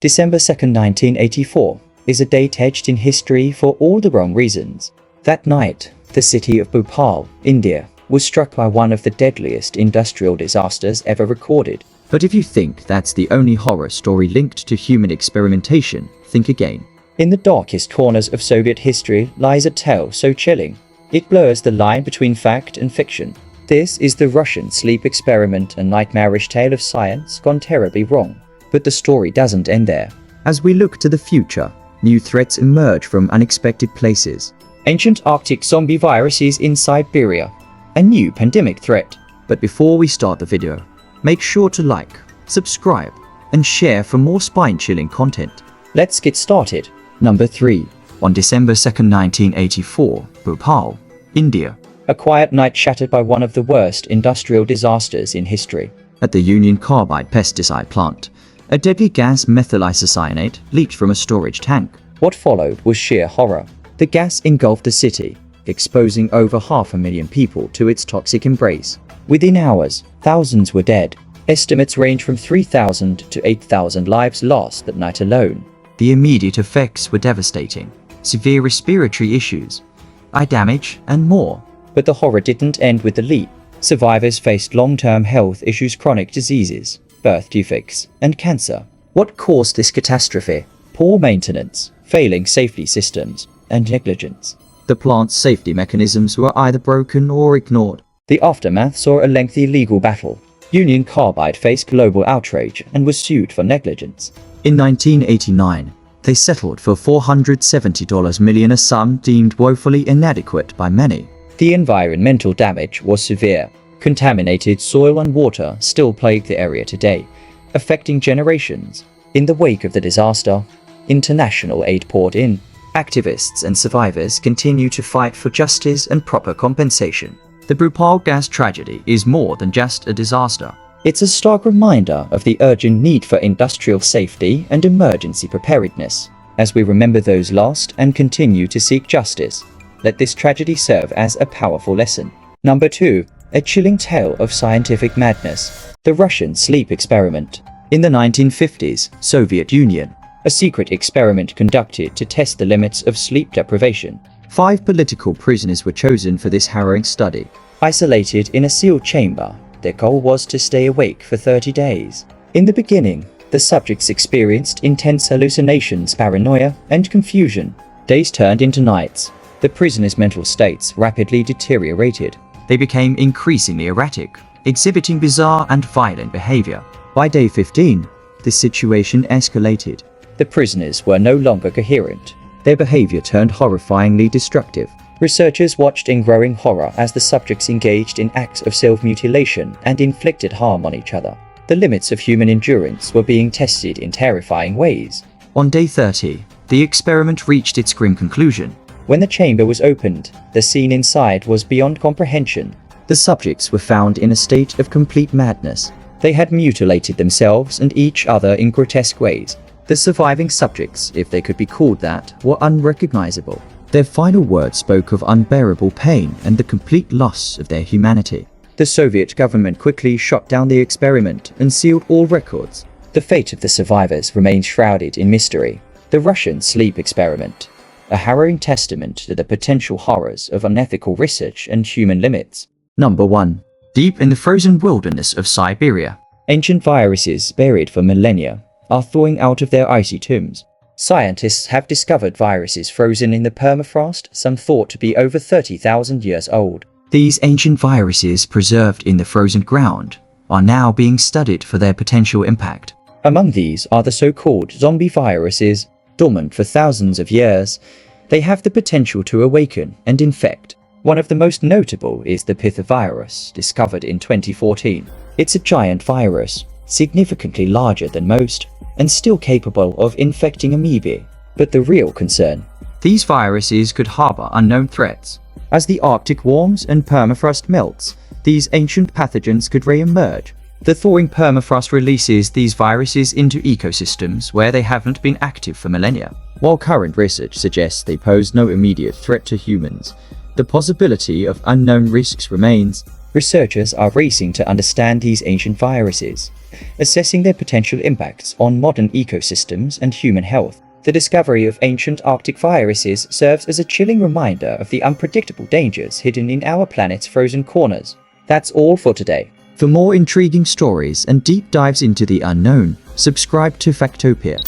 December 2nd, 1984, is a date etched in history for all the wrong reasons. That night, the city of Bhopal, India, was struck by one of the deadliest industrial disasters ever recorded. But if you think that's the only horror story linked to human experimentation, think again. In the darkest corners of Soviet history lies a tale so chilling, it blurs the line between fact and fiction. This is the Russian sleep experiment, a nightmarish tale of science gone terribly wrong. But the story doesn't end there. As we look to the future, new threats emerge from unexpected places. Ancient Arctic zombie viruses in Siberia, a new pandemic threat. But before we start the video, make sure to like, subscribe, and share for more spine-chilling content. Let's get started. Number 3. On December 2nd, 1984, Bhopal, India. A quiet night shattered by one of the worst industrial disasters in history. At the Union Carbide pesticide plant, a deadly gas, methyl isocyanate, leaked from a storage tank. What followed was sheer horror. The gas engulfed the city, exposing over 500,000 people to its toxic embrace. Within hours, thousands were dead. Estimates range from 3,000 to 8,000 lives lost that night alone. The immediate effects were devastating. Severe respiratory issues, eye damage, and more. But the horror didn't end with the leap. Survivors faced long-term health issues, chronic diseases, birth defects, and cancer. What caused this catastrophe? Poor maintenance, failing safety systems, and negligence. The plant's safety mechanisms were either broken or ignored. The aftermath saw a lengthy legal battle. Union Carbide faced global outrage and was sued for negligence. In 1989, they settled for $470 million, a sum deemed woefully inadequate by many. The environmental damage was severe. Contaminated soil and water still plague the area today, affecting generations. In the wake of the disaster, international aid poured in. Activists and survivors continue to fight for justice and proper compensation. The Bhopal gas tragedy is more than just a disaster. It's a stark reminder of the urgent need for industrial safety and emergency preparedness. As we remember those lost and continue to seek justice, let this tragedy serve as a powerful lesson. Number 2. A chilling tale of scientific madness. The Russian sleep experiment. In the 1950s, Soviet Union, a secret experiment conducted to test the limits of sleep deprivation. 5 political prisoners were chosen for this harrowing study. Isolated in a sealed chamber, their goal was to stay awake for 30 days. In the beginning, the subjects experienced intense hallucinations, paranoia, and confusion. Days turned into nights. The prisoners' mental states rapidly deteriorated. They became increasingly erratic, exhibiting bizarre and violent behavior. By day 15, the situation escalated. The prisoners were no longer coherent. Their behavior turned horrifyingly destructive. Researchers watched in growing horror as the subjects engaged in acts of self-mutilation and inflicted harm on each other. The limits of human endurance were being tested in terrifying ways. On day 30, the experiment reached its grim conclusion. When the chamber was opened, the scene inside was beyond comprehension. The subjects were found in a state of complete madness. They had mutilated themselves and each other in grotesque ways. The surviving subjects, if they could be called that, were unrecognizable. Their final words spoke of unbearable pain and the complete loss of their humanity. The Soviet government quickly shut down the experiment and sealed all records. The fate of the survivors remains shrouded in mystery. The Russian sleep experiment, a harrowing testament to the potential horrors of unethical research and human limits. Number 1. Deep in the frozen wilderness of Siberia. Ancient viruses buried for millennia are thawing out of their icy tombs. Scientists have discovered viruses frozen in the permafrost, some thought to be over 30,000 years old. These ancient viruses, preserved in the frozen ground, are now being studied for their potential impact. Among these are the so-called zombie viruses. Dormant for thousands of years, they have the potential to awaken and infect. One of the most notable is the virus, discovered in 2014. It's a giant virus, significantly larger than most, and still capable of infecting amoebae. But the real concern: these viruses could harbor unknown threats. As the Arctic warms and permafrost melts, these ancient pathogens could re-emerge. The thawing permafrost releases these viruses into ecosystems where they haven't been active for millennia. While current research suggests they pose no immediate threat to humans, the possibility of unknown risks remains. Researchers are racing to understand these ancient viruses, assessing their potential impacts on modern ecosystems and human health. The discovery of ancient Arctic viruses serves as a chilling reminder of the unpredictable dangers hidden in our planet's frozen corners. That's all for today. For more intriguing stories and deep dives into the unknown, subscribe to Factopia.